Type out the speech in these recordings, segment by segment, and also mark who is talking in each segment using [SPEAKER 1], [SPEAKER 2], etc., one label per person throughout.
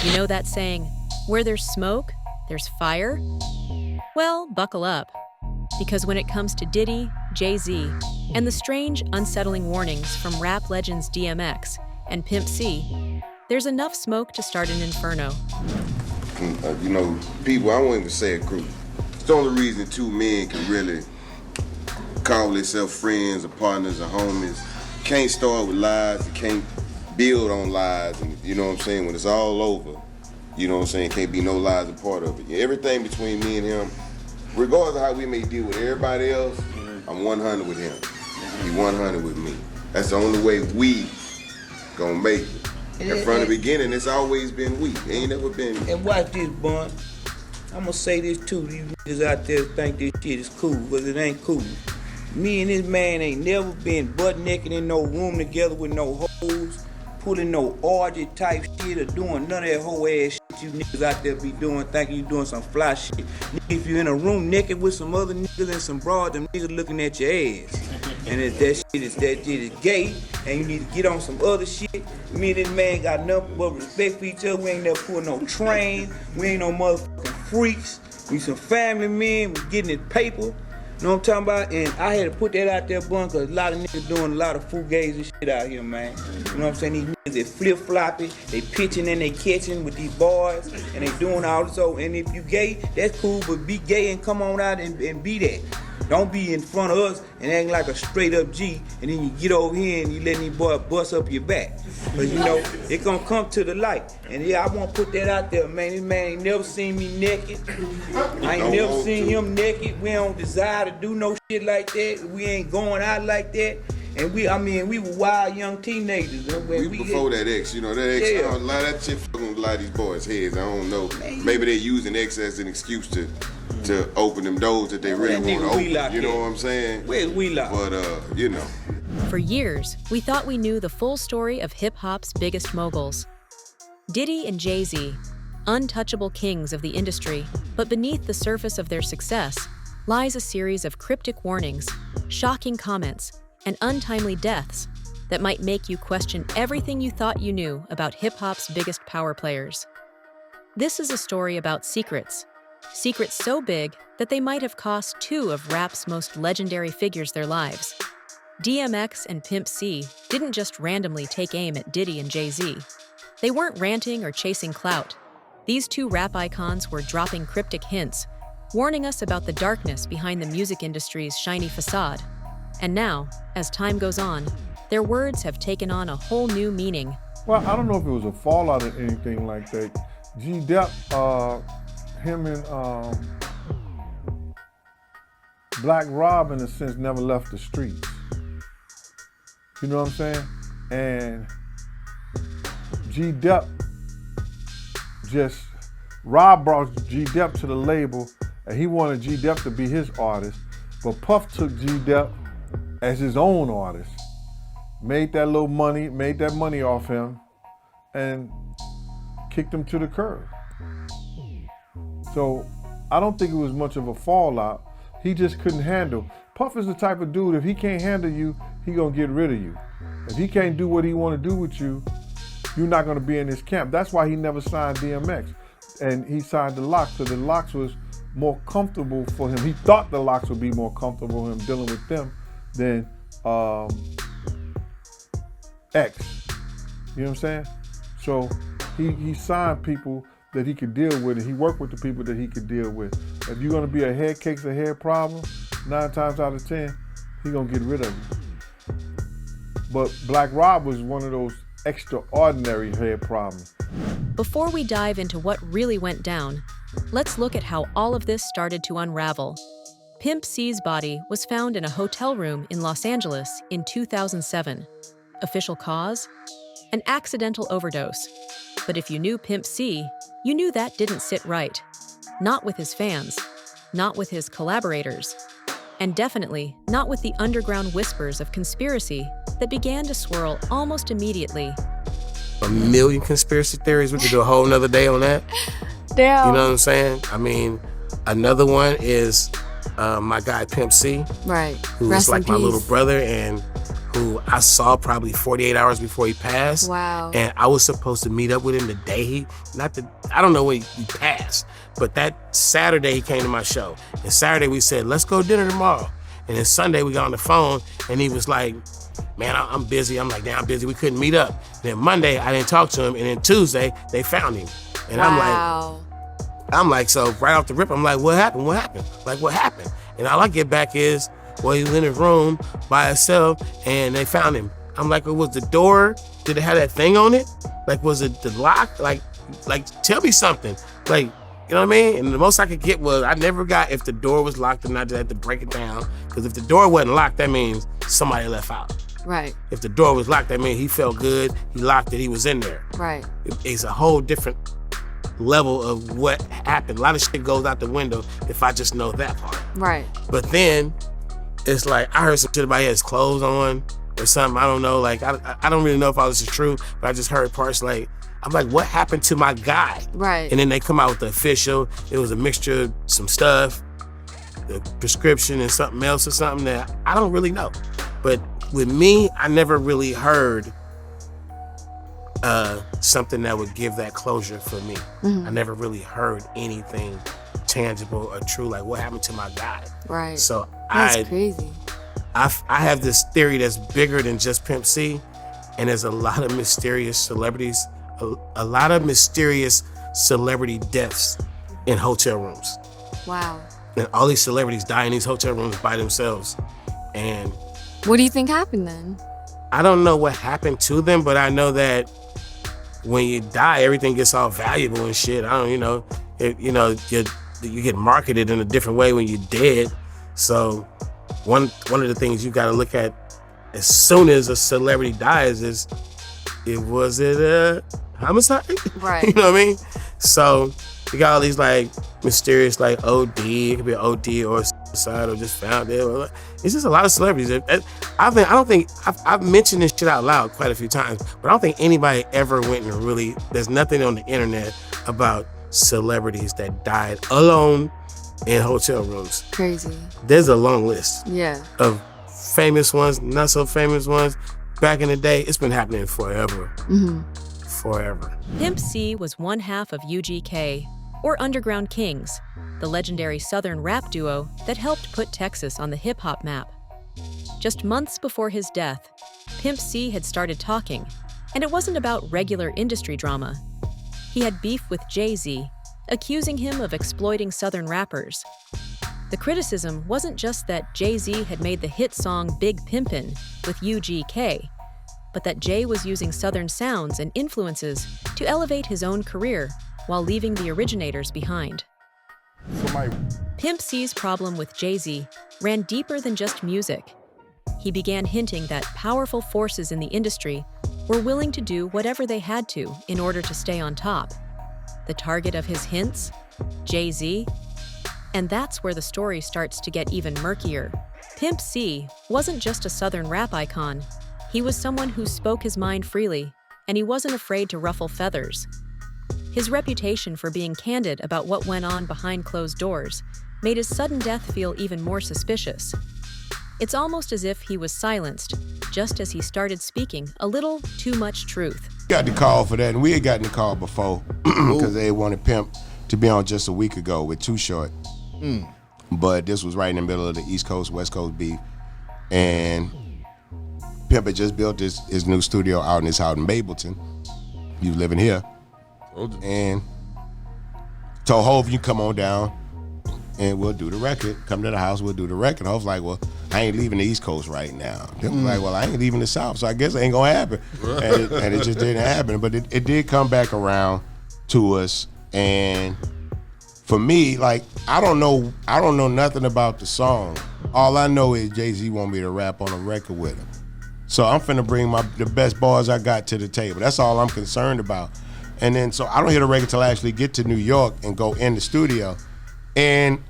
[SPEAKER 1] You know that saying, where there's smoke, there's fire? Well, buckle up. Because when it comes to Diddy, Jay-Z, and the strange, unsettling warnings from rap legends DMX and Pimp C, there's enough smoke to start an inferno.
[SPEAKER 2] People, I won't even say a group. It's the only reason two men can really call themselves friends or partners or homies. Can't start with lies, you can't build on lies, and you know what I'm saying? When it's all over, you know what I'm saying? Can't be no lies a part of it. Everything between me and him, regardless of how we may deal with everybody else, I'm 100 with him. He 100 with me. That's the only way we gonna make it. And from the beginning, it's always been we. It ain't never been.
[SPEAKER 3] And watch this, Bun. I'm gonna say this too. These niggas out there think this shit is cool, but it ain't cool. Me and this man ain't never been butt naked in no room together with no hoes, pulling no orgy type shit or doing none of that whole ass shit you niggas out there be doing, thinking you doing some fly shit. If you're in a room naked with some other niggas and some broads, them niggas looking at your ass. And if that shit is gay, and you need to get on some other shit, me and this man got nothing but respect for each other. We ain't never pulling no train, we ain't no motherfucking freaks. We some family men, we getting this paper. You know what I'm talking about? And I had to put that out there, Bun, because a lot of niggas doing a lot of fugazi shit out here, man. You know what I'm saying? These niggas, they flip-flopping, they pitching and they catching with these boys, and they doing all this. So, and if you gay, that's cool, but be gay and come on out and be that. Don't be in front of us and acting like a straight-up G, and then you get over here and you letting these boys bust up your back. But it gonna come to the light. And yeah, I wanna put that out there, man. This man ain't never seen me naked. I ain't never seen him naked. We don't desire to do no shit like that. We ain't going out like that. And we were wild young teenagers.
[SPEAKER 2] We before that X, that X,
[SPEAKER 3] Yeah.
[SPEAKER 2] a lot of that shit fucking a lot of these boys' heads. I don't know. Maybe they using X as an excuse to open them doors that they really want to open. You know what I'm saying?
[SPEAKER 3] Where's Wheelock?
[SPEAKER 2] But,
[SPEAKER 1] For years, we thought we knew the full story of hip-hop's biggest moguls. Diddy and Jay-Z, untouchable kings of the industry, but beneath the surface of their success lies a series of cryptic warnings, shocking comments, and untimely deaths that might make you question everything you thought you knew about hip-hop's biggest power players. This is a story about secrets so big that they might have cost two of rap's most legendary figures their lives. DMX and Pimp C didn't just randomly take aim at Diddy and Jay-Z. They weren't ranting or chasing clout. These two rap icons were dropping cryptic hints, warning us about the darkness behind the music industry's shiny facade. And now, as time goes on, their words have taken on a whole new meaning.
[SPEAKER 4] Well, I don't know if it was a fallout or anything like that. G-Dep, him and Black Rob, in a sense, never left the streets. You know what I'm saying? And G-Dep Rob brought G-Dep to the label, and he wanted G-Dep to be his artist, but Puff took G-Dep as his own artist, made that money off him, and kicked him to the curb. So I don't think it was much of a fallout. He just couldn't handle. Puff is the type of dude, if he can't handle you, he gonna get rid of you. If he can't do what he wanna do with you, you're not gonna be in his camp. That's why he never signed DMX. And he signed the Lox, so the Lox was more comfortable for him. He thought the Lox would be more comfortable with him dealing with them than X. You know what I'm saying? So he signed people that he could deal with, and he worked with the people that he could deal with. If you're gonna be a head case or head problem, 9 times out of 10, he gonna get rid of you. But Black Rob was one of those extraordinary head problems.
[SPEAKER 1] Before we dive into what really went down, let's look at how all of this started to unravel. Pimp C's body was found in a hotel room in Los Angeles in 2007. Official cause? An accidental overdose. But if you knew Pimp C, you knew that didn't sit right. Not with his fans, not with his collaborators, and definitely not with the underground whispers of conspiracy that began to swirl almost immediately.
[SPEAKER 5] A million conspiracy theories. We could do a whole nother day on that.
[SPEAKER 6] Damn.
[SPEAKER 5] You know what I'm saying? I mean, another one is my guy Pimp C.
[SPEAKER 6] Right.
[SPEAKER 5] Who's like my little brother, and who I saw probably 48 hours before he passed.
[SPEAKER 6] Wow.
[SPEAKER 5] And I was supposed to meet up with him the day I don't know when he passed, but that Saturday he came to my show. And Saturday we said, let's go to dinner tomorrow. And then Sunday we got on the phone and he was like, man, I'm busy. I'm like, damn, I'm busy. We couldn't meet up. And then Monday I didn't talk to him. And then Tuesday they found him. And
[SPEAKER 6] Wow.
[SPEAKER 5] I'm like, so right off the rip, I'm like, what happened? What happened? Like, what happened? And all I get back is, well, he was in his room by himself and they found him. I'm like, was the door, did it have that thing on it? Like, was it the lock? Like, tell me something. Like, you know what I mean? And the most I could get was, I never got if the door was locked or not, I just had to break it down. Because if the door wasn't locked, that means somebody left out.
[SPEAKER 6] Right.
[SPEAKER 5] If the door was locked, that means he felt good, he locked it, he was in there.
[SPEAKER 6] Right.
[SPEAKER 5] It's a whole different level of what happened. A lot of shit goes out the window if I just know that part.
[SPEAKER 6] Right.
[SPEAKER 5] But then, it's like, I heard some shit about he has clothes on or something. I don't know. Like, I don't really know if all this is true, but I just heard parts like, I'm like, what happened to my guy?
[SPEAKER 6] Right.
[SPEAKER 5] And then they come out with the official. It was a mixture of some stuff, the prescription and something else or something that I don't really know. But with me, I never really heard something that would give that closure for me.
[SPEAKER 6] Mm-hmm.
[SPEAKER 5] I never really heard anything tangible or true, like what happened to my guy.
[SPEAKER 6] Right.
[SPEAKER 5] So
[SPEAKER 6] That's crazy.
[SPEAKER 5] I have this theory that's bigger than just Pimp C, and there's a lot of mysterious celebrities, a lot of mysterious celebrity deaths in hotel rooms.
[SPEAKER 6] Wow.
[SPEAKER 5] And all these celebrities die in these hotel rooms by themselves. And
[SPEAKER 6] What do you think happened then?
[SPEAKER 5] I don't know what happened to them, but I know that when you die, everything gets all valuable and shit. I don't, you get marketed in a different way when you're dead. So one of the things you got to look at as soon as a celebrity dies is, was it a homicide?
[SPEAKER 6] Right.
[SPEAKER 5] You know what I mean? So you got all these like mysterious like OD. It could be an OD or suicide or just found dead. It's just a lot of celebrities. I've mentioned this shit out loud quite a few times, but I don't think anybody ever went and really, there's nothing on the internet about celebrities that died alone in hotel rooms.
[SPEAKER 6] Crazy.
[SPEAKER 5] There's a long list.
[SPEAKER 6] Yeah.
[SPEAKER 5] Of famous ones, not so famous ones. Back in the day, it's been happening forever.
[SPEAKER 6] Mm-hmm.
[SPEAKER 5] Forever.
[SPEAKER 1] Pimp C was one half of UGK, or Underground Kings, the legendary Southern rap duo that helped put Texas on the hip-hop map. Just months before his death, Pimp C had started talking, and it wasn't about regular industry drama. He had beef with Jay-Z, accusing him of exploiting Southern rappers. The criticism wasn't just that Jay-Z had made the hit song Big Pimpin' with UGK, but that Jay was using Southern sounds and influences to elevate his own career while leaving the originators behind. Pimp C's problem with Jay-Z ran deeper than just music. He began hinting that powerful forces in the industry were willing to do whatever they had to in order to stay on top. The target of his hints? Jay-Z? And that's where the story starts to get even murkier. Pimp C wasn't just a Southern rap icon. He was someone who spoke his mind freely, and he wasn't afraid to ruffle feathers. His reputation for being candid about what went on behind closed doors made his sudden death feel even more suspicious. It's almost as if he was silenced, just as he started speaking a little too much truth.
[SPEAKER 2] Got the call for that, and we had gotten the call before because they wanted Pimp to be on just a week ago with Too Short. But this was right in the middle of the East Coast, West Coast beef. And Pimp had just built his new studio out in his house in Mableton. He was living here. And told Hov, you come on down and we'll do the record. Come to the house, we'll do the record. Hov's like, well, I ain't leaving the East Coast right now. Pimp was like, well, I ain't leaving the South, so I guess it ain't gonna happen. And it just didn't happen. But it did come back around to us. And for me, like, I don't know nothing about the song. All I know is Jay-Z want me to rap on a record with him. So I'm finna bring the best bars I got to the table. That's all I'm concerned about. And then, so I don't hear the record till I actually get to New York and go in the studio. And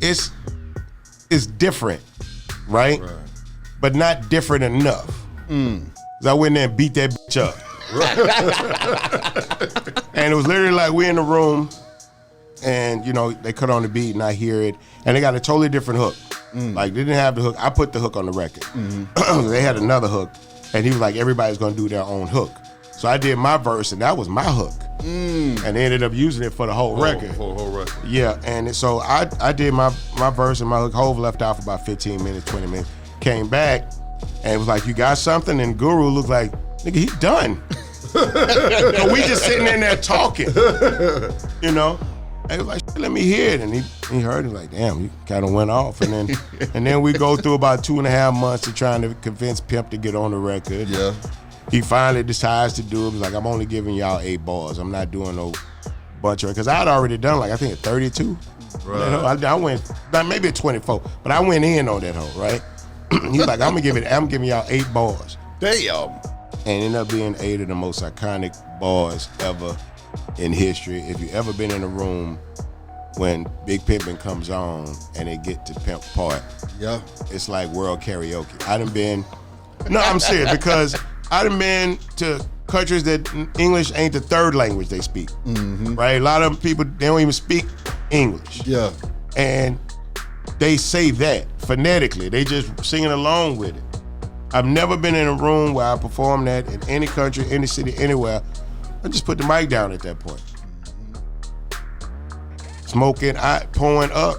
[SPEAKER 2] it's different, right? But not different enough. 'Cause I went there and beat that bitch up. And it was literally like we in the room and, they cut on the beat and I hear it. And they got a totally different hook.
[SPEAKER 5] Like, they didn't have the hook. I put the hook on the record. They had another hook, and he was like, everybody's gonna do their own hook. So I did my verse, and that was my hook. And they ended up using it for the whole record.
[SPEAKER 2] Whole record.
[SPEAKER 5] Yeah, and so I did my verse and my hook. Hove left out for about 15 minutes, 20 minutes. Came back, and was like, you got something? And Guru looked like, nigga, he's done. So we just sitting in there talking, you know? And he was like, let me hear it. And he heard it, like, damn, he kind of went off. And then we go through about 2.5 months of trying to convince Pimp to get on the record.
[SPEAKER 2] Yeah.
[SPEAKER 5] He finally decides to do it. He's like, I'm only giving y'all 8 bars. I'm not doing no bunch of it. Because I had already done, like, I think 32. Right. You know, I went, maybe 24, but I went in on that hoe, right? He's like, I'm giving y'all 8 bars.
[SPEAKER 2] Damn.
[SPEAKER 5] And ended up being 8 of the most iconic bars ever in history. If you ever been in a room when Big Pimpin' comes on and they get to Pimp part,
[SPEAKER 2] Yeah.
[SPEAKER 5] it's like world karaoke. I'm serious, because I done been to countries that English ain't the 3rd language they speak, right? A lot of people, they don't even speak English.
[SPEAKER 2] Yeah.
[SPEAKER 5] And they say that phonetically. They just singing along with it. I've never been in a room where I performed that in any country, any city, anywhere. I just put the mic down at that point. Smoking, pouring up.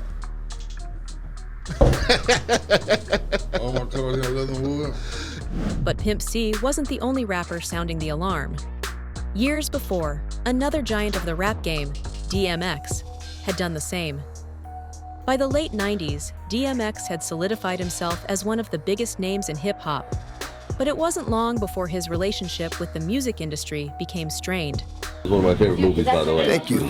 [SPEAKER 2] Oh my God, I love the wood.
[SPEAKER 1] But Pimp C wasn't the only rapper sounding the alarm. Years before, another giant of the rap game, DMX, had done the same. By the late 90s, DMX had solidified himself as one of the biggest names in hip-hop. But it wasn't long before his relationship with the music industry became strained.
[SPEAKER 7] It's one of my favorite movies, by the way.
[SPEAKER 2] Thank you.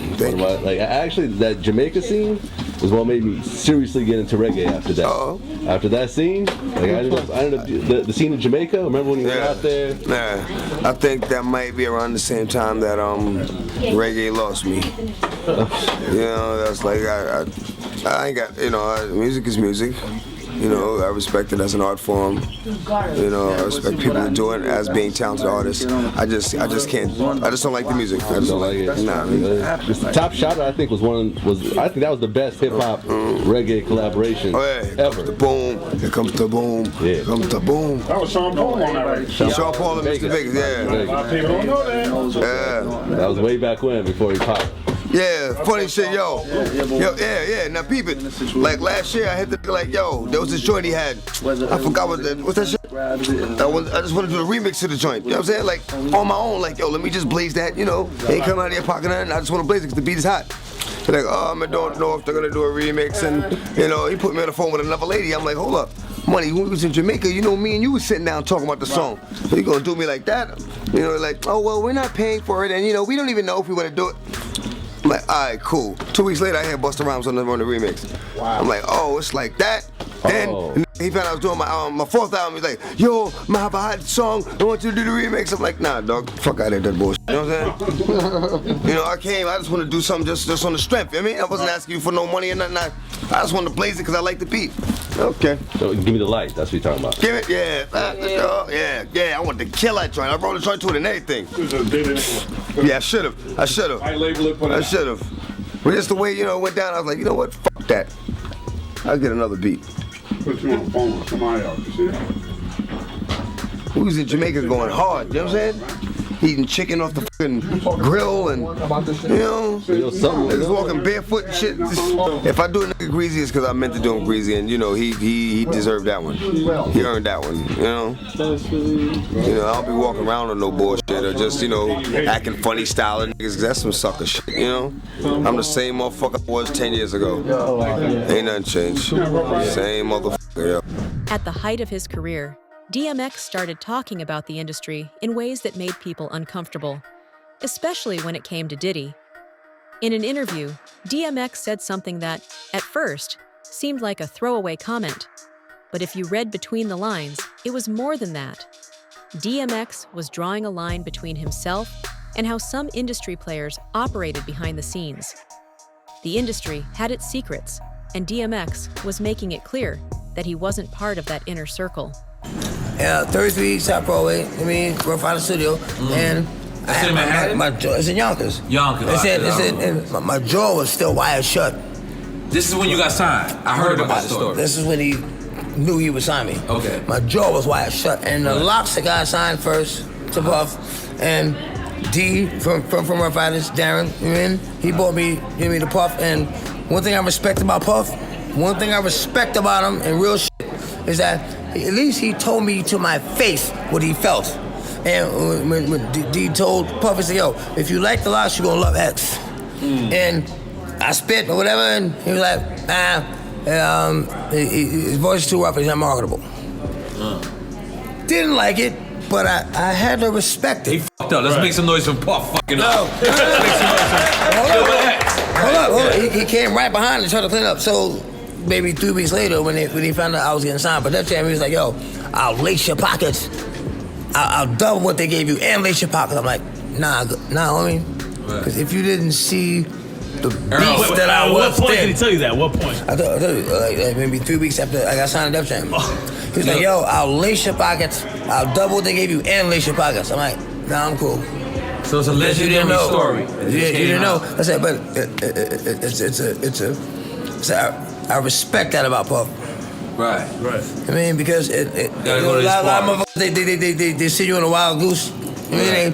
[SPEAKER 7] Actually, that Jamaica scene was what made me seriously get into reggae after that.
[SPEAKER 2] Uh-oh.
[SPEAKER 7] After that scene, I ended up the scene in Jamaica. Remember when he was out there?
[SPEAKER 8] Nah, I think that might be around the same time that reggae lost me. You know, that's like I ain't got, music is music. You know, I respect it as an art form. You know, I respect people who do it as being talented artists. I just can't. I just don't like the music. I just don't like it. Nah.
[SPEAKER 7] The Top Shot, I think, I think that was the best hip hop reggae collaboration ever.
[SPEAKER 8] The boom. Here comes the boom.
[SPEAKER 7] Yeah.
[SPEAKER 8] Here comes the boom.
[SPEAKER 9] That was Sean Paul on that, right?
[SPEAKER 8] Sean Paul and Mr. Vegas, yeah.
[SPEAKER 9] A lot of people don't know that.
[SPEAKER 8] Yeah.
[SPEAKER 7] That was way back when, before he popped.
[SPEAKER 8] Yeah, funny shit, yo. Now peep it. Like last year, I had to be like, yo, there was this joint he had. I forgot what's that shit? I just want to do a remix to the joint. You know what I'm saying? Like on my own, like, yo, let me just blaze that. You know, ain't coming out of your pocket, nothing. I just want to blaze it because the beat is hot. They're like, I don't know if they're gonna do a remix, and he put me on the phone with another lady. I'm like, hold up, Money, when we was in Jamaica, me and you was sitting down talking about the song. So you gonna do me like that? Like, oh well, we're not paying for it, and we don't even know if we want to do it. I'm like, all right, cool. 2 weeks later, I had Busta Rhymes on the remix. Wow. I'm like, oh, it's like that. Then he found out I was doing my 4th album. He's like, yo, I have a hot song. I want you to do the remix. I'm like, nah, dog, fuck out of that bullshit. You know what I'm saying? I came. I just want to do something just on the strength. You know what I mean? I wasn't asking you for no money or nothing. I just wanted to blaze it because I like the beat. Okay.
[SPEAKER 7] So give me the light. That's what you're talking about.
[SPEAKER 8] Give it, yeah. I want to kill that joint. I wrote a joint to it and everything. Yeah, I should have.
[SPEAKER 9] I label it, put it
[SPEAKER 8] I should have. But just the way, it went down, I was like, you know what? Fuck that. I'll get another beat.
[SPEAKER 9] Put you on the phone with somebody else, you see?
[SPEAKER 8] We was in Jamaica going hard, you know what I'm saying? Eating chicken off the fucking grill and, just walking barefoot and shit. If I do a nigga greasy, it's because I meant to do him greasy, and he deserved that one. He earned that one, I don't be walking around on no bullshit or just, acting funny style and niggas, that's some sucker shit, I'm the same motherfucker I was 10 years ago. Ain't nothing changed. Same motherfucker, yeah.
[SPEAKER 1] At the height of his career, DMX started talking about the industry in ways that made people uncomfortable, especially when it came to Diddy. In an interview, DMX said something that, at first, seemed like a throwaway comment. But if you read between the lines, it was more than that. DMX was drawing a line between himself and how some industry players operated behind the scenes. The industry had its secrets, and DMX was making it clear that he wasn't part of that inner circle.
[SPEAKER 10] 33 South Broadway, Grove Island Studio, and I had it's in Yonkers.
[SPEAKER 11] Yonkers.
[SPEAKER 10] They said my jaw was still wired shut.
[SPEAKER 11] This is when you got signed. I heard about the story.
[SPEAKER 10] This is when he knew he would sign me.
[SPEAKER 11] Okay.
[SPEAKER 10] My jaw was wide shut, and the locks that got signed first to Puff, and D from Rough Riders, Darren, you know what I mean? He gave me the Puff, and one thing I respect about Puff, one thing I respect about him in real shit is that at least he told me to my face what he felt. And when D told Puff, he said, yo, if you like the locks, you're gonna love X. And I spit or whatever, and he was like, his voice is too rough, he's not marketable. Didn't like it, but I had to respect it.
[SPEAKER 11] He fucked up. Let's make some noise for Puff fucking up.
[SPEAKER 10] Hold up. He came right behind and tried to clean up. So maybe 3 weeks later, when he found out I was getting signed for Def Jam, he was like, yo, I'll lace your pockets. I'll double what they gave you and lace your pockets. I'm like, nah, homie. Because if you didn't see the beast that I was
[SPEAKER 12] what point
[SPEAKER 10] then,
[SPEAKER 12] did he tell you that? What point?
[SPEAKER 10] I told you, like maybe 3 weeks after I got signed to Def Jam. He was like, yo, I'll lace your pockets. I'll double what they gave you and lace your pockets. I'm like, nah, I'm cool.
[SPEAKER 11] So it's a legendary story.
[SPEAKER 10] You didn't know. I said, but I respect that about Puff.
[SPEAKER 11] Right.
[SPEAKER 10] I mean, because they see you on a wild goose. I mean,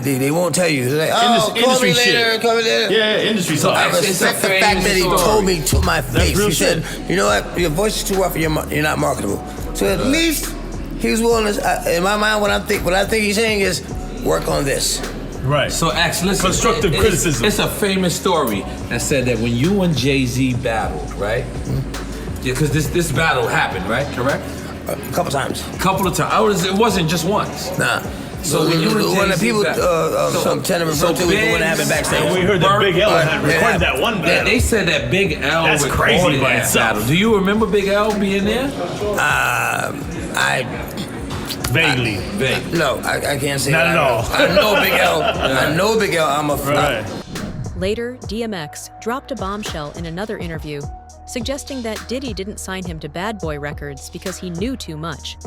[SPEAKER 10] they won't tell you. They're like, oh, call me later, call me later.
[SPEAKER 12] Yeah, industry talk.
[SPEAKER 10] I respect the fact that he told me to my face. He said, you know what, your voice is too rough and you're not marketable. So at least he was willing to, in my mind, what I think he's saying is, work on this.
[SPEAKER 12] Right.
[SPEAKER 11] So, Ax, listen.
[SPEAKER 12] Constructive criticism.
[SPEAKER 11] It's a famous story that said that when you and Jay-Z battled, right? Yeah, because this battle happened, right? Correct?
[SPEAKER 10] A couple times.
[SPEAKER 11] It wasn't just once.
[SPEAKER 10] Nah.
[SPEAKER 11] So when you and Jay-Z
[SPEAKER 10] when the people, some tend to refer to it when it happened backstage.
[SPEAKER 12] And we heard that Big L had recorded that one battle.
[SPEAKER 11] Yeah, they said that Big L
[SPEAKER 12] That's
[SPEAKER 11] recorded
[SPEAKER 12] crazy by
[SPEAKER 11] that
[SPEAKER 12] itself.
[SPEAKER 11] battle. Do you remember Big L being there?
[SPEAKER 12] Vaguely.
[SPEAKER 10] No, I can't say
[SPEAKER 12] Not
[SPEAKER 10] that.
[SPEAKER 12] at all.
[SPEAKER 10] I know Big L. I know Big L. I'm a
[SPEAKER 12] Right.
[SPEAKER 1] Later, DMX dropped a bombshell in another interview, suggesting that Diddy didn't sign him to Bad Boy Records because he knew too much.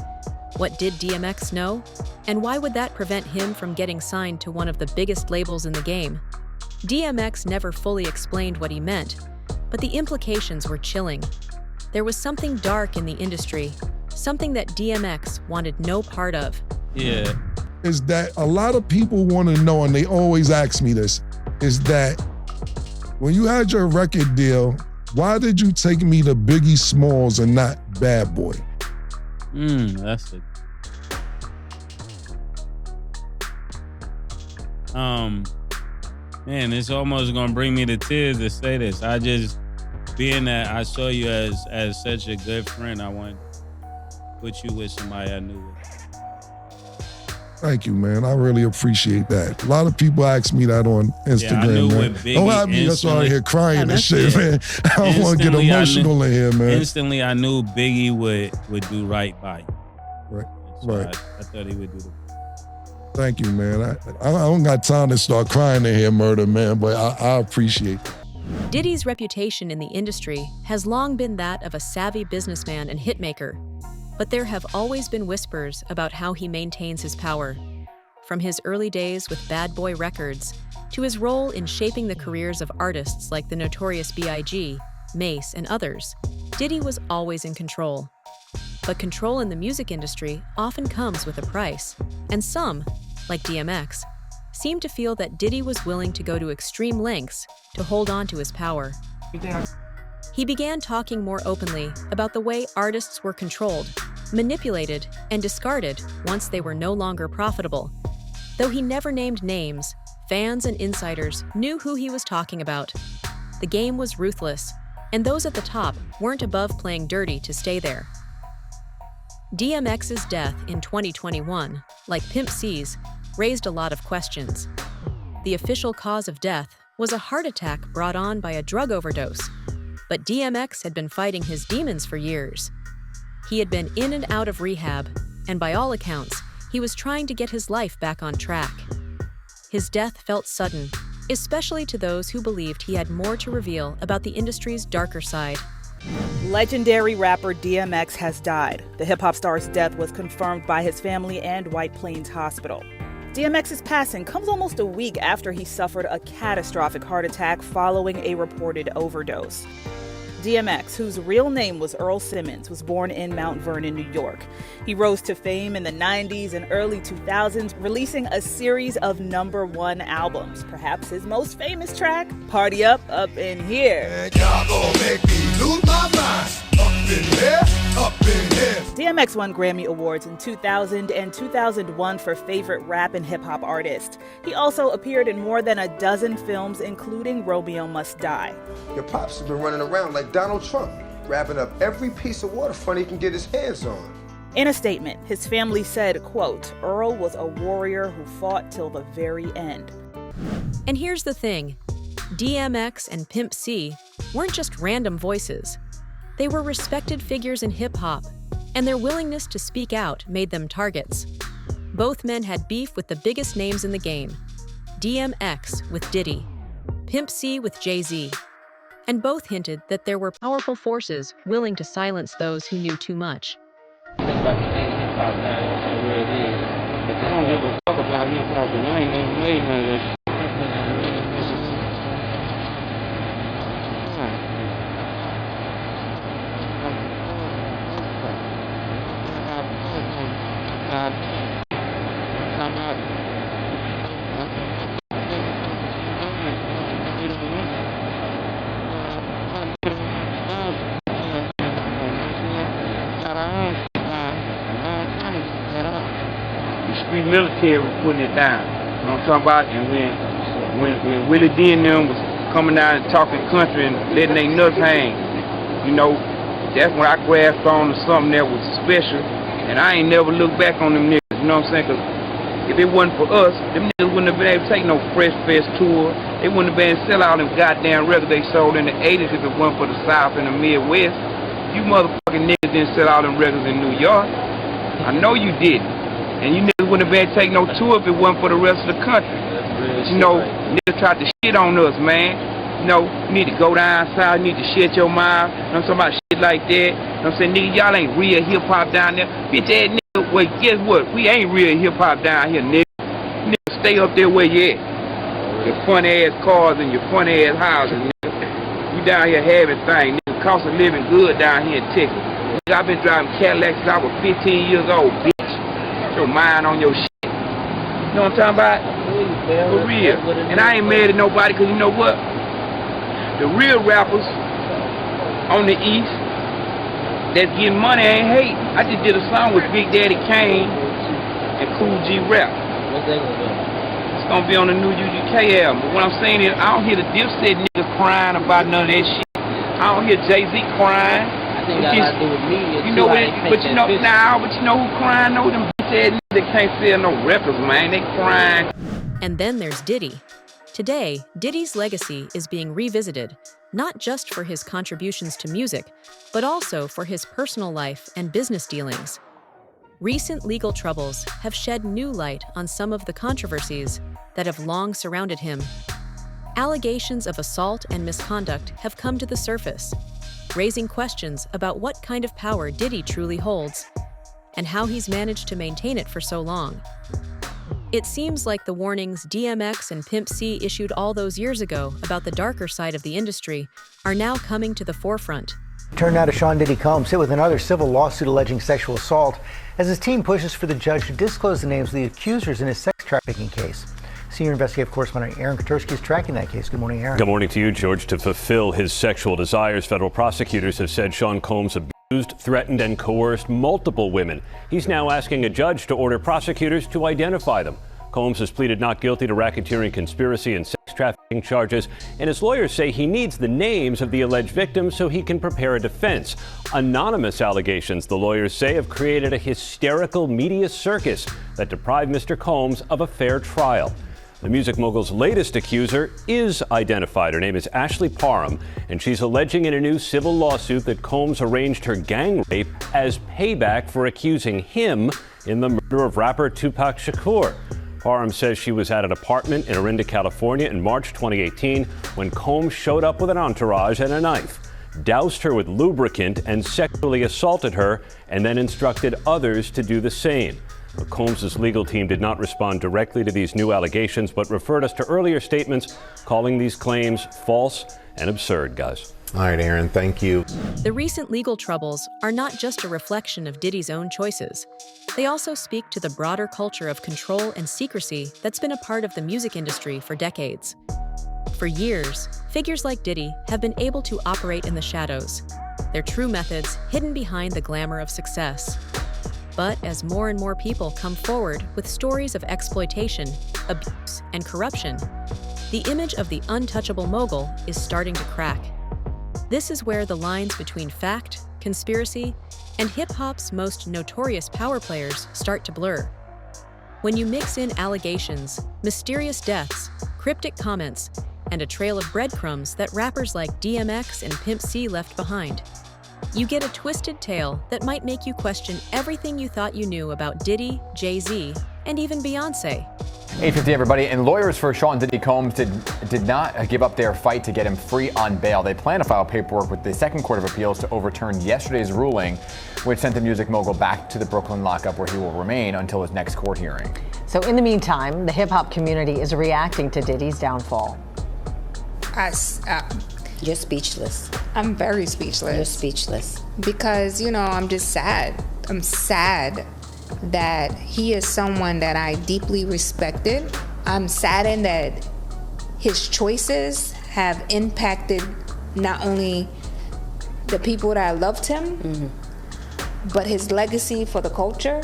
[SPEAKER 1] What did DMX know? And why would that prevent him from getting signed to one of the biggest labels in the game? DMX never fully explained what he meant, but the implications were chilling. There was something dark in the industry, something that DMX wanted no part of.
[SPEAKER 13] Yeah. Is that a lot of people want to know, and they always ask me this, is that when you had your record deal, why did you take me to Biggie Smalls and not Bad Boy?
[SPEAKER 14] That's it. Man, it's almost gonna bring me to tears to say this. Being that I saw you as such a good friend, I want to put you with somebody I knew.
[SPEAKER 13] Thank you, man. I really appreciate that. A lot of people ask me that on Instagram,
[SPEAKER 14] I knew
[SPEAKER 13] man.
[SPEAKER 14] with Biggie
[SPEAKER 13] Don't have me that's out here crying and shit, man. I don't want to get emotional in here, man.
[SPEAKER 14] Instantly, I knew Biggie would do right by you.
[SPEAKER 13] Right,
[SPEAKER 14] So
[SPEAKER 13] right.
[SPEAKER 14] I thought he would do the.
[SPEAKER 13] Thank you, man. I don't got time to start crying in here, Murder, man, but I appreciate it.
[SPEAKER 1] Diddy's reputation in the industry has long been that of a savvy businessman and hitmaker, but there have always been whispers about how he maintains his power. From his early days with Bad Boy Records to his role in shaping the careers of artists like the Notorious B.I.G., Mace, and others, Diddy was always in control. But control in the music industry often comes with a price, and some, like DMX, seem to feel that Diddy was willing to go to extreme lengths to hold on to his power. He began talking more openly about the way artists were controlled, manipulated, and discarded once they were no longer profitable. Though he never named names, fans and insiders knew who he was talking about. The game was ruthless, and those at the top weren't above playing dirty to stay there. DMX's death in 2021, like Pimp C's, raised a lot of questions. The official cause of death was a heart attack brought on by a drug overdose, but DMX had been fighting his demons for years. He had been in and out of rehab, and by all accounts, he was trying to get his life back on track. His death felt sudden, especially to those who believed he had more to reveal about the industry's darker side.
[SPEAKER 15] Legendary rapper DMX has died. The hip-hop star's death was confirmed by his family and White Plains Hospital. DMX's passing comes almost a week after he suffered a catastrophic heart attack following a reported overdose. DMX, whose real name was Earl Simmons, was born in Mount Vernon, New York. He rose to fame in the 90s and early 2000s, releasing a series of number-1 albums. Perhaps his most famous track, Party Up, Up in Here.
[SPEAKER 8] And y'all gonna make me lose my mind. Up in here, up in here.
[SPEAKER 15] DMX won Grammy Awards in 2000 and 2001 for Favorite Rap and Hip Hop Artist. He also appeared in more than a dozen films, including Romeo Must Die.
[SPEAKER 8] Your pops has been running around like Donald Trump, grabbing up every piece of waterfront he can get his hands on.
[SPEAKER 15] In a statement, his family said, quote, Earl was a warrior who fought till the very end.
[SPEAKER 1] And here's the thing, DMX and Pimp C weren't just random voices. They were respected figures in hip-hop, and their willingness to speak out made them targets. Both men had beef with the biggest names in the game, DMX with Diddy, Pimp C with Jay-Z, and both hinted that there were powerful forces willing to silence those who knew too much.
[SPEAKER 3] Street military was putting it down. You know what I'm talking about? And when Willie D and them was coming out and talking country and letting their nuts hang, you know, that's when I grasped on to something that was special. And I ain't never looked back on them niggas, you know what I'm saying? Cause if it wasn't for us, them niggas wouldn't have been able to take no Fresh Fest tour. They wouldn't have been able to sell out them goddamn records they sold in the 80s if it wasn't for the South and the Midwest. You motherfucking niggas didn't sell all them records in New York. I know you didn't. And you niggas wouldn't have been able to take no tour if it wasn't for the rest of the country. You know, niggas tried to shit on us, man. You know, you need to go down south, you need to shut your mouth. You know, I'm talking about shit like that. You know what I'm saying? Nigga, y'all ain't real hip-hop down there. Bitch ass nigga, wait, guess what? We ain't real hip-hop down here, nigga. Nigga, stay up there where you at. Your funny-ass cars and your funny-ass houses, nigga. We down here having things, nigga. Cost of living good down here in Texas. Nigga, I've been driving Cadillacs since I was 15 years old, bitch. Your mind on your shit. You know what I'm talking about? For real. And I ain't mad at nobody, because you know what? The real rappers on the East that's getting money ain't hating. I just did a song with Big Daddy Kane and Cool G Rap.
[SPEAKER 16] What's that gonna do?
[SPEAKER 3] It's gonna be on the new UGK album. But what I'm saying is, I don't hear the Dipset niggas crying about none of that shit. I don't hear Jay-Z crying.
[SPEAKER 16] I think that got to do with media.
[SPEAKER 3] You know what? But you know, but you know who crying? Know them bitch ass niggas that can't sell no records, man. They crying.
[SPEAKER 1] And then there's Diddy. Today, Diddy's legacy is being revisited, not just for his contributions to music, but also for his personal life and business dealings. Recent legal troubles have shed new light on some of the controversies that have long surrounded him. Allegations of assault and misconduct have come to the surface, raising questions about what kind of power Diddy truly holds and how he's managed to maintain it for so long. It seems like the warnings DMX and Pimp C issued all those years ago about the darker side of the industry are now coming to the forefront.
[SPEAKER 17] Turn now to Sean Diddy Combs, hit with another civil lawsuit alleging sexual assault as his team pushes for the judge to disclose the names of the accusers in his sex trafficking case. Senior investigative correspondent Aaron Katursky is tracking that case. Good morning, Aaron.
[SPEAKER 18] Good morning to you, George. To fulfill his sexual desires, federal prosecutors have said Sean Combs abused, threatened, and coerced multiple women. He's now asking a judge to order prosecutors to identify them. Combs has pleaded not guilty to racketeering, conspiracy, and sex trafficking charges, and his lawyers say he needs the names of the alleged victims so he can prepare a defense. Anonymous allegations, the lawyers say, have created a hysterical media circus that deprived Mr. Combs of a fair trial. The music mogul's latest accuser is identified. Her name is Ashley Parham, and she's alleging in a new civil lawsuit that Combs arranged her gang rape as payback for accusing him in the murder of rapper Tupac Shakur. Parham says she was at an apartment in Orinda, California in March 2018 when Combs showed up with an entourage and a knife, doused her with lubricant and sexually assaulted her, and then instructed others to do the same. Combs' legal team did not respond directly to these new allegations, but referred us to earlier statements calling these claims false and absurd, guys.
[SPEAKER 19] All right, Aaron, thank you.
[SPEAKER 1] The recent legal troubles are not just a reflection of Diddy's own choices. They also speak to the broader culture of control and secrecy that's been a part of the music industry for decades. For years, figures like Diddy have been able to operate in the shadows, their true methods hidden behind the glamour of success. But as more and more people come forward with stories of exploitation, abuse, and corruption, the image of the untouchable mogul is starting to crack. This is where the lines between fact, conspiracy, and hip-hop's most notorious power players start to blur. When you mix in allegations, mysterious deaths, cryptic comments, and a trail of breadcrumbs that rappers like DMX and Pimp C left behind, you get a twisted tale that might make you question everything you thought you knew about Diddy, Jay-Z, and even Beyonce.
[SPEAKER 20] 8:50, everybody. And lawyers for Sean Diddy Combs did not give up their fight to get him free on bail. They plan to file paperwork with the Second Court of Appeals to overturn yesterday's ruling, which sent the music mogul back to the Brooklyn lockup, where he will remain until his next court hearing.
[SPEAKER 21] So in the meantime, the hip-hop community is reacting to Diddy's downfall.
[SPEAKER 22] You're speechless.
[SPEAKER 23] I'm very speechless.
[SPEAKER 22] You're speechless.
[SPEAKER 23] Because, I'm just sad. I'm sad that he is someone that I deeply respected. I'm saddened that his choices have impacted not only the people that loved him, but his legacy for the culture.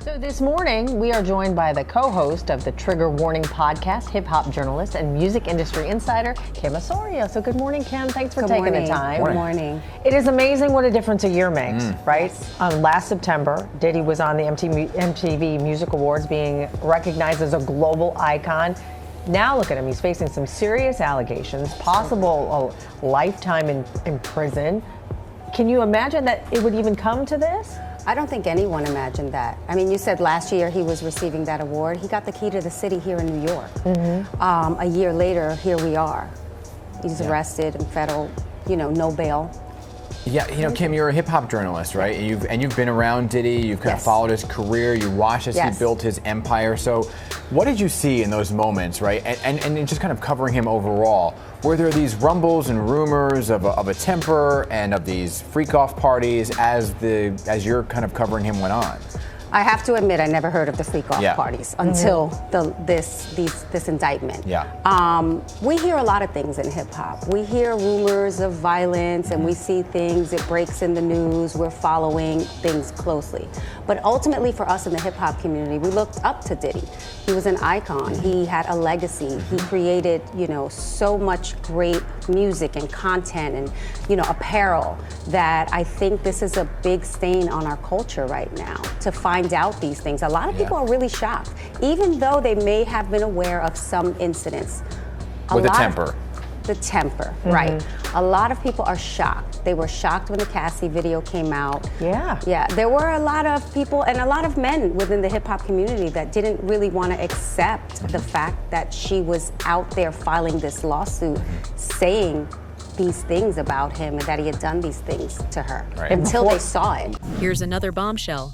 [SPEAKER 21] So this morning, we are joined by the co-host of the Trigger Warning podcast, hip-hop journalist and music industry insider, Kim Osorio. So good morning, Kim. Thanks for taking the time.
[SPEAKER 22] Good morning.
[SPEAKER 21] It is amazing what a difference a year makes, right? Last September, Diddy was on the MTV Music Awards, being recognized as a global icon. Now look at him. He's facing some serious allegations, possible a lifetime in prison. Can you imagine that it would even come to this?
[SPEAKER 22] I don't think anyone imagined that. I mean, you said last year he was receiving that award. He got the key to the city here in New York. A year later, here we are. He's arrested in federal, no bail.
[SPEAKER 20] Yeah, Kim, you're a hip hop journalist, right? And you've been around Diddy. You've kind of followed his career. You watched as he built his empire. So, what did you see in those moments, right? And just kind of covering him overall. Were there these rumbles and rumors of a temper and of these freak-off parties as you're kind of covering him went on?
[SPEAKER 22] I have to admit, I never heard of the freak-off parties until this indictment. We hear a lot of things in hip-hop. We hear rumors of violence, and we see things, it breaks in the news, we're following things closely. But ultimately for us in the hip-hop community, we looked up to Diddy. He was an icon. He had a legacy. He created, so much great music and content and, apparel that I think this is a big stain on our culture right now to find out these things. A lot of people are really shocked, even though they may have been aware of some incidents.
[SPEAKER 20] With the temper.
[SPEAKER 22] The temper, right. A lot of people are shocked. They were shocked when the Cassie video came out. Yeah, there were a lot of people and a lot of men within the hip hop community that didn't really want to accept the fact that she was out there filing this lawsuit saying these things about him and that he had done these things to her until they saw it.
[SPEAKER 1] Here's another bombshell.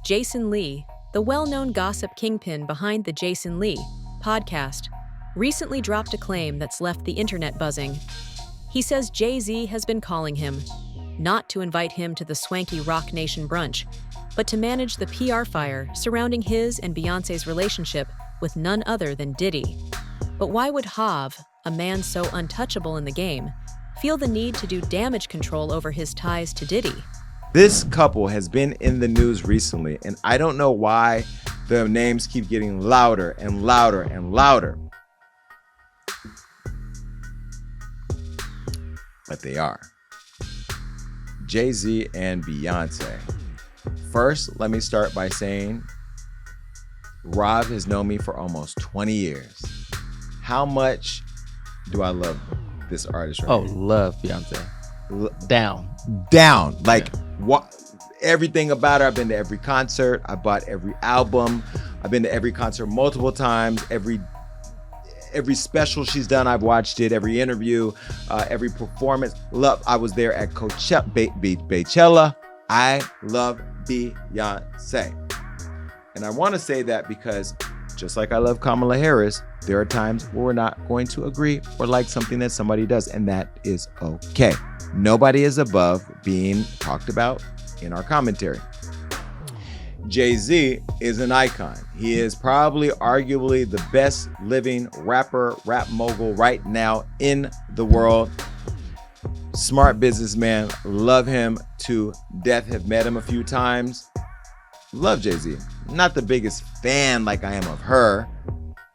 [SPEAKER 1] Jason Lee, the well-known gossip kingpin behind the Jason Lee podcast, recently dropped a claim that's left the internet buzzing. He says Jay-Z has been calling him, not to invite him to the swanky Rock Nation brunch, but to manage the PR fire surrounding his and Beyonce's relationship with none other than Diddy. But why would Hav, a man so untouchable in the game, feel the need to do damage control over his ties to Diddy?
[SPEAKER 24] This couple has been in the news recently, and I don't know why the names keep getting louder and louder and louder. But they are. Jay-Z and Beyonce. First, let me start by saying Rob has known me for almost 20 years. How much do I love this artist right now?
[SPEAKER 25] Love Beyonce.
[SPEAKER 24] Down. Like, what? Everything about her. I've been to every concert. I bought every album. I've been to every concert multiple times. Every special she's done, I've watched it. Every interview, every performance. I was there at Beychella. I love Beyonce. And I want to say that because just like I love Kamala Harris, there are times where we're not going to agree or like something that somebody does, and that is okay. Nobody is above being talked about in our commentary. Jay-Z is an icon. He is probably arguably the best living rapper, rap mogul right now in the world. Smart businessman, love him to death, have met him a few times. Love Jay-Z. Not the biggest fan like I am of her,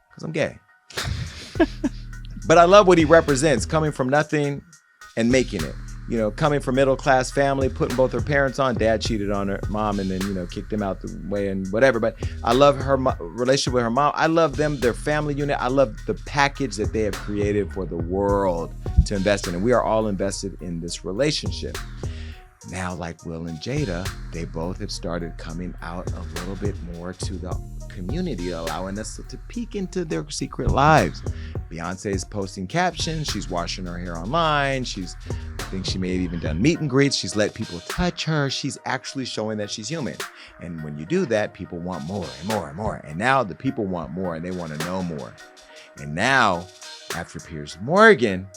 [SPEAKER 24] because I'm gay. But I love what he represents, coming from nothing and making it. You know, coming from middle-class family, putting both her parents on. Dad cheated on her mom and then, you know, kicked him out the way and whatever. But I love her relationship with her mom. I love them, their family unit. I love the package that they have created for the world to invest in. And we are all invested in this relationship. Now, like Will and Jada, they both have started coming out a little bit more to the community, allowing us to peek into their secret lives. Beyonce is posting captions. She's washing her hair online. I think she may have even done meet and greets. She's let people touch her. She's actually showing that she's human. And when you do that, people want more and more and more. And now the people want more and they want to know more. And now, after Piers Morgan,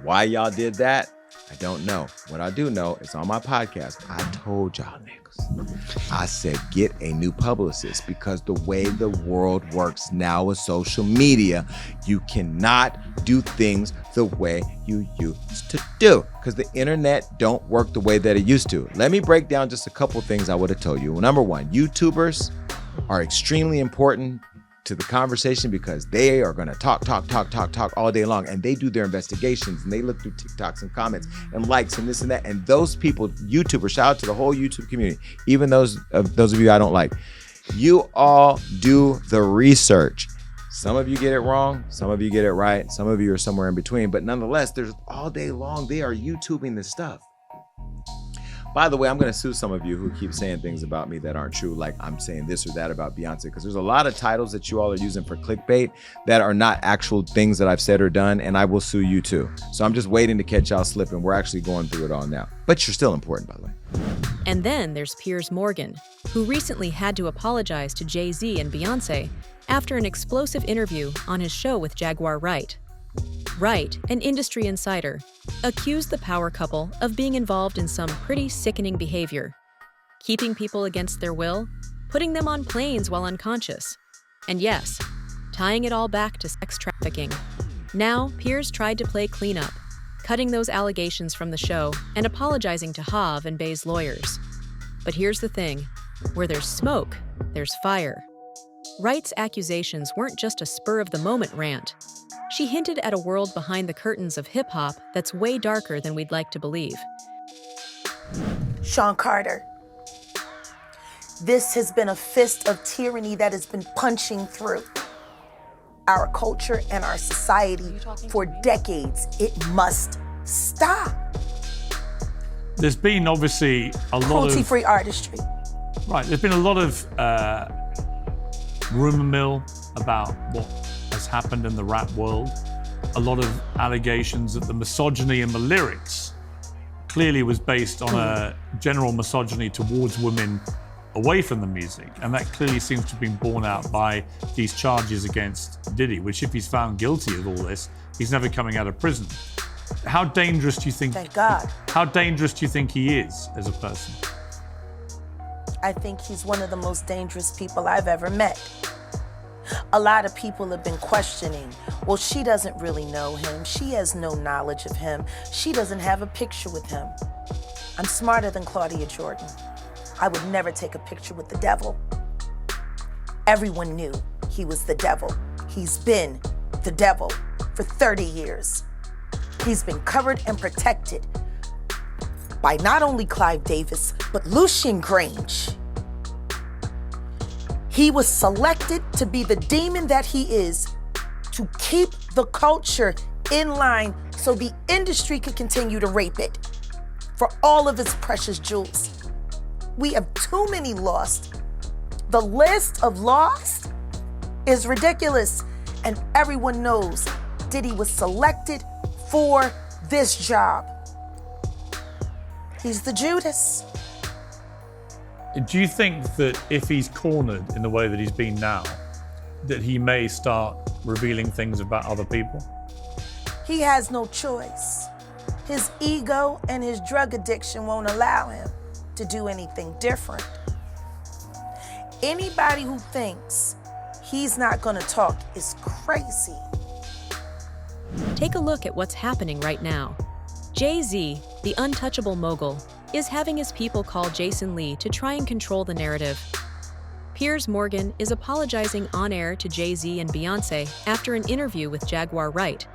[SPEAKER 24] why y'all did that, I don't know. What I do know is on my podcast, I told y'all niggas, I said, get a new publicist, because the way the world works now with social media, you cannot do things the way you used to do, because the internet don't work the way that it used to. Let me break down just a couple things I would have told you. Well, number one, YouTubers are extremely important to the conversation because they are going to talk all day long, and they do their investigations and they look through TikToks and comments and likes and this and that. And those people, YouTubers, shout out to the whole YouTube community, even those of you I don't like. You all do the research. Some of you get it wrong, some of you get it right, some of you are somewhere in between, but nonetheless, there's all day long they are YouTubing this stuff. By the way, I'm going to sue some of you who keep saying things about me that aren't true, like I'm saying this or that about Beyonce, because there's a lot of titles that you all are using for clickbait that are not actual things that I've said or done, and I will sue you too. So I'm just waiting to catch y'all slipping. We're actually going through it all now. But you're still important, by the way.
[SPEAKER 1] And then there's Piers Morgan, who recently had to apologize to Jay-Z and Beyonce after an explosive interview on his show with Jaguar Wright. Wright, an industry insider, accused the power couple of being involved in some pretty sickening behavior, keeping people against their will, putting them on planes while unconscious, and yes, tying it all back to sex trafficking. Now, Piers tried to play cleanup, cutting those allegations from the show and apologizing to Hav and Bey's lawyers. But here's the thing, where there's smoke, there's fire. Wright's accusations weren't just a spur-of-the-moment rant. She hinted at a world behind the curtains of hip-hop that's way darker than we'd like to believe.
[SPEAKER 4] Sean Carter, this has been a fist of tyranny that has been punching through our culture and our society for decades. It must stop.
[SPEAKER 12] There's been obviously a lot of
[SPEAKER 4] cruelty-free artistry.
[SPEAKER 12] Right, there's been a lot of rumor mill about what has happened in the rap world. A lot of allegations that the misogyny in the lyrics clearly was based on a general misogyny towards women away from the music. And that clearly seems to have been borne out by these charges against Diddy, which if he's found guilty of all this, he's never coming out of prison. How dangerous do you think?
[SPEAKER 4] Thank God.
[SPEAKER 12] How dangerous do you think he is as a person?
[SPEAKER 4] I think he's one of the most dangerous people I've ever met. A lot of people have been questioning, well, she doesn't really know him. She has no knowledge of him. She doesn't have a picture with him. I'm smarter than Claudia Jordan. I would never take a picture with the devil. Everyone knew he was the devil. He's been the devil for 30 years. He's been covered and protected by not only Clive Davis, but Lucian Grange. He was selected to be the demon that he is, to keep the culture in line so the industry could continue to rape it for all of its precious jewels. We have too many lost. The list of lost is ridiculous, and everyone knows Diddy was selected for this job. He's the Judas.
[SPEAKER 12] Do you think that if he's cornered in the way that he's been now, that he may start revealing things about other people?
[SPEAKER 4] He has no choice. His ego and his drug addiction won't allow him to do anything different. Anybody who thinks he's not gonna talk is crazy.
[SPEAKER 1] Take a look at what's happening right now. Jay-Z, the untouchable mogul, is having his people call Jason Lee to try and control the narrative. Piers Morgan is apologizing on air to Jay-Z and Beyonce after an interview with Jaguar Wright,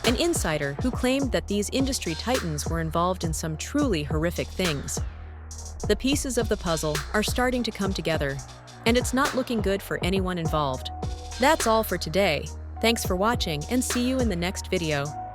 [SPEAKER 1] an insider who claimed that these industry titans were involved in some truly horrific things. The pieces of the puzzle are starting to come together, and it's not looking good for anyone involved. That's all for today. Thanks for watching, and see you in the next video.